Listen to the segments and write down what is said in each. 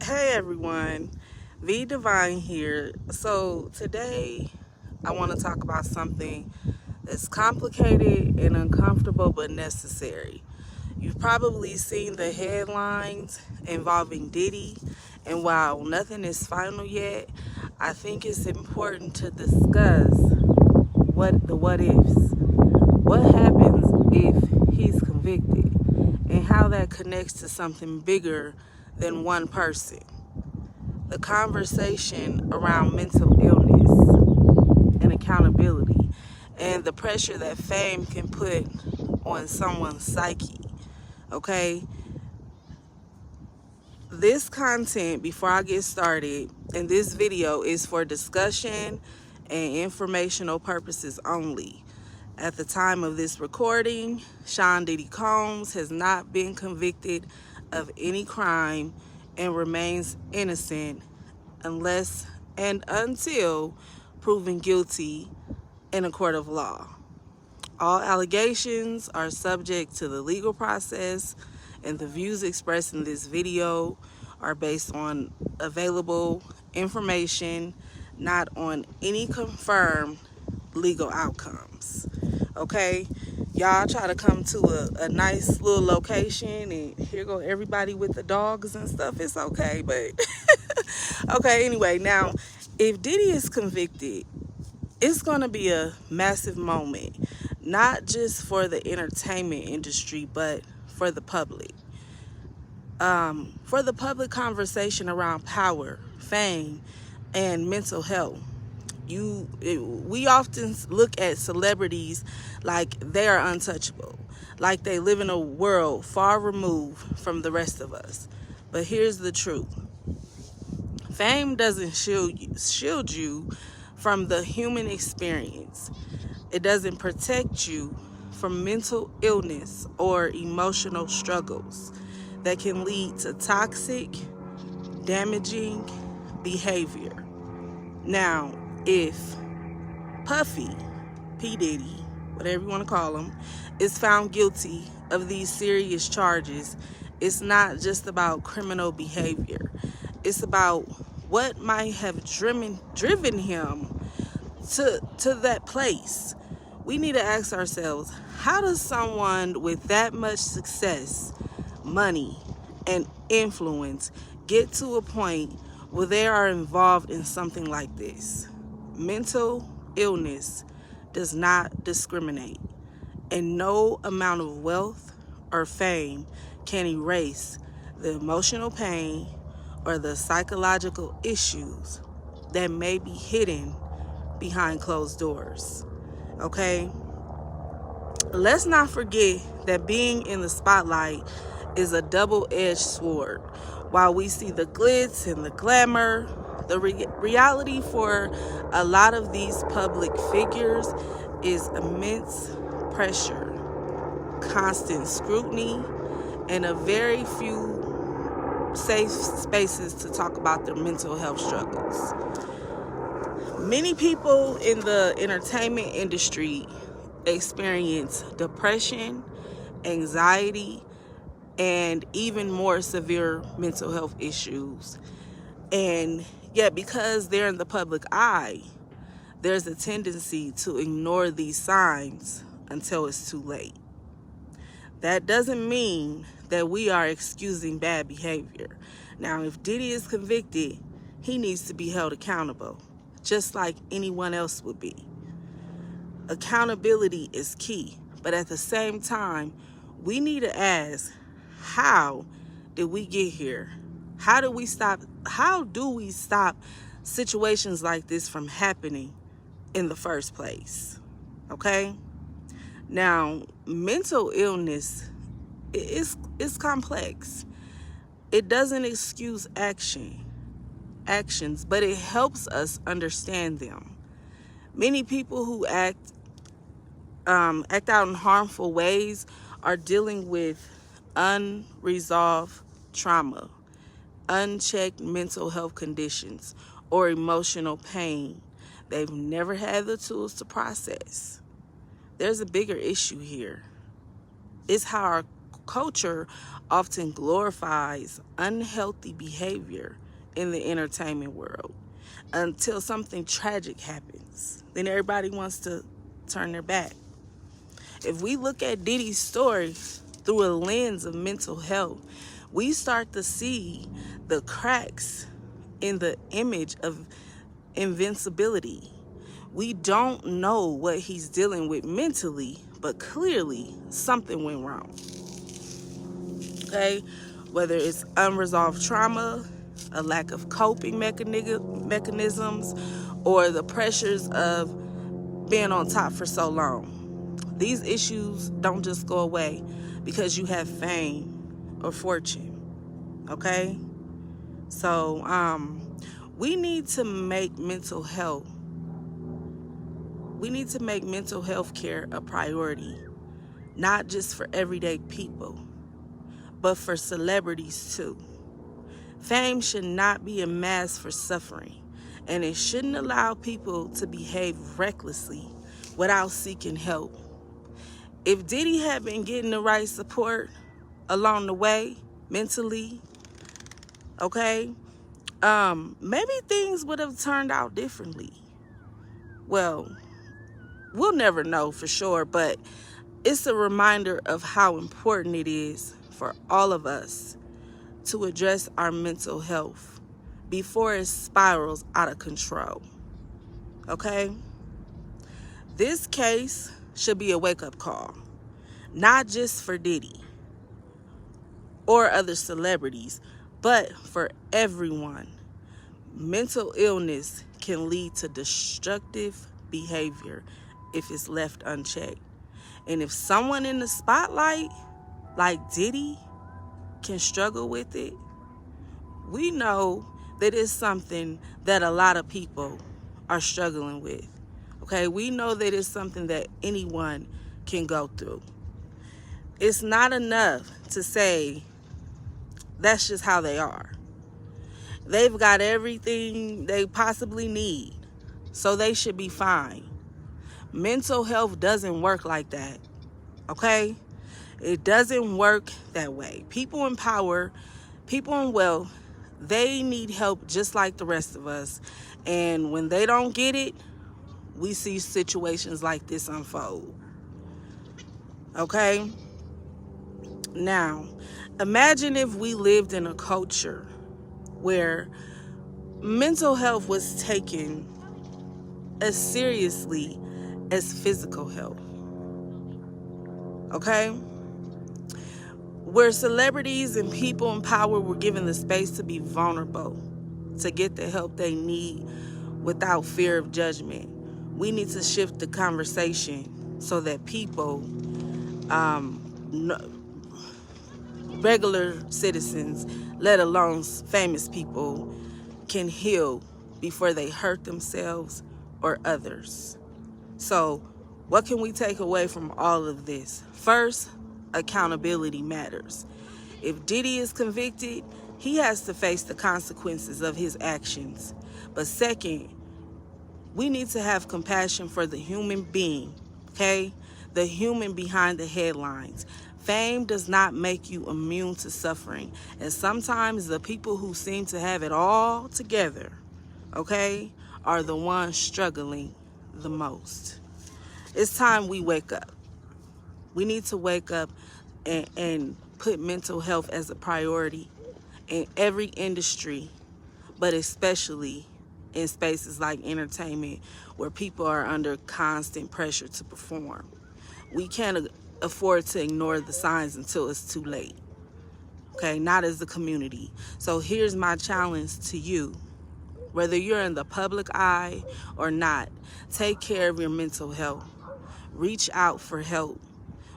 Hey everyone, V Divine here. So today I want to talk about something that's complicated and uncomfortable but necessary. You've probably seen the headlines involving Diddy, and while nothing is final yet, I think it's important to discuss what ifs. What happens if he's convicted, and how that connects to something bigger than one person. The conversation around mental illness and accountability, and the pressure that fame can put on someone's psyche. Okay? This content, before I get started, in this video is for discussion and informational purposes only. At the time of this recording, Sean Diddy Combs has not been convicted of any crime and remains innocent unless and until proven guilty in a court of law. All allegations are subject to the legal process, and the views expressed in this video are based on available information, not on any confirmed legal outcomes. Okay, y'all try to come to a nice little location and here go everybody with the dogs and stuff. It's okay, but okay, anyway, now if Diddy is convicted, it's gonna be a massive moment, not just for the entertainment industry, but for the public. For the public conversation around power, fame, and mental health. We often look at celebrities like they are untouchable, like they live in a world far removed from the rest of us. But here's the truth. Fame doesn't shield you from the human experience. It doesn't protect you from mental illness or emotional struggles that can lead to toxic, damaging behavior. Now, if Puffy, P. Diddy, whatever you want to call him, is found guilty of these serious charges, it's not just about criminal behavior. It's about what might have driven him to that place. We need to ask ourselves, how does someone with that much success, money, and influence get to a point where they are involved in something like this? Mental illness does not discriminate, and no amount of wealth or fame can erase the emotional pain or the psychological issues that may be hidden behind closed doors. Okay? Let's not forget that being in the spotlight is a double-edged sword. While we see the glitz and the glamour, the reality for a lot of these public figures is immense pressure, constant scrutiny, and a very few safe spaces to talk about their mental health struggles. Many people in the entertainment industry experience depression, anxiety, and even more severe mental health issues. And yet, because they're in the public eye, there's a tendency to ignore these signs until it's too late. That doesn't mean that we are excusing bad behavior. Now, if Diddy is convicted, he needs to be held accountable, just like anyone else would be. Accountability is key, but at the same time, we need to ask, how did we get here? How do we stop situations like this from happening in the first place? Okay? Now, mental illness is complex. It doesn't excuse actions, but it helps us understand them. Many people who act out in harmful ways are dealing with unresolved trauma, unchecked mental health conditions, or emotional pain they've never had the tools to process. There's a bigger issue here. It's how our culture often glorifies unhealthy behavior in the entertainment world until something tragic happens. Then everybody wants to turn their back. If we look at Diddy's story through a lens of mental health, we start to see the cracks in the image of invincibility. We don't know what he's dealing with mentally, but clearly something went wrong. Okay? Whether it's unresolved trauma, a lack of coping mechanisms, or the pressures of being on top for so long. These issues don't just go away because you have fame or fortune. Okay? So, we need to make mental health care a priority, not just for everyday people, but for celebrities too. Fame should not be a mask for suffering, and it shouldn't allow people to behave recklessly without seeking help. If Diddy had been getting the right support along the way, mentally, okay, maybe things would have turned out differently. Well, we'll never know for sure, but it's a reminder of how important it is for all of us to address our mental health before it spirals out of control. Okay? This case should be a wake-up call, not just for Diddy or other celebrities, but for everyone. Mental illness can lead to destructive behavior if it's left unchecked. And if someone in the spotlight, like Diddy, can struggle with it, we know that it's something that a lot of people are struggling with. Okay, we know that it's something that anyone can go through. It's not enough to say that's just how they are. They've got everything they possibly need, so they should be fine. Mental health doesn't work like that, okay? It doesn't work that way. People in power, people in wealth, they need help just like the rest of us. And when they don't get it, we see situations like this unfold. Okay? Now, imagine if we lived in a culture where mental health was taken as seriously as physical health. Okay? Where celebrities and people in power were given the space to be vulnerable, to get the help they need without fear of judgment. We need to shift the conversation so that people, regular citizens, let alone famous people, can heal before they hurt themselves or others. So, what can we take away from all of this? First, accountability matters. If Diddy is convicted, he has to face the consequences of his actions. But second, we need to have compassion for the human being, okay? The human behind the headlines. Fame does not make you immune to suffering. And sometimes the people who seem to have it all together, okay, are the ones struggling the most. It's time we wake up. We need to wake up and put mental health as a priority in every industry, but especially in spaces like entertainment where people are under constant pressure to perform. We can't afford to ignore the signs until it's too late. Okay, not as a community. So here's my challenge to you. Whether you're in the public eye or not, take care of your mental health. Reach out for help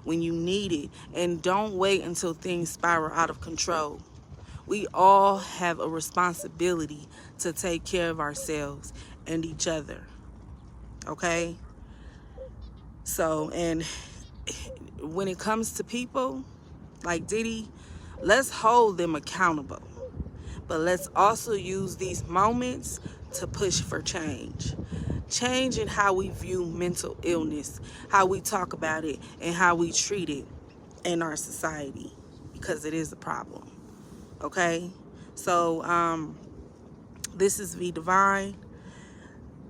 when you need it, and don't wait until things spiral out of control. We all have a responsibility to take care of ourselves and each other, okay? So, and when it comes to people like Diddy, let's hold them accountable. But let's also use these moments to push for change. Change in how we view mental illness, how we talk about it, and how we treat it in our society. because it is a problem. Okay, so this is V Divine.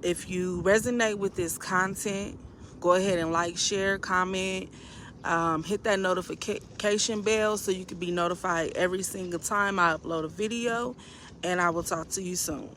If you resonate with this content, go ahead and like, share, comment, hit that notification bell so you can be notified every single time I upload a video, and I will talk to you soon.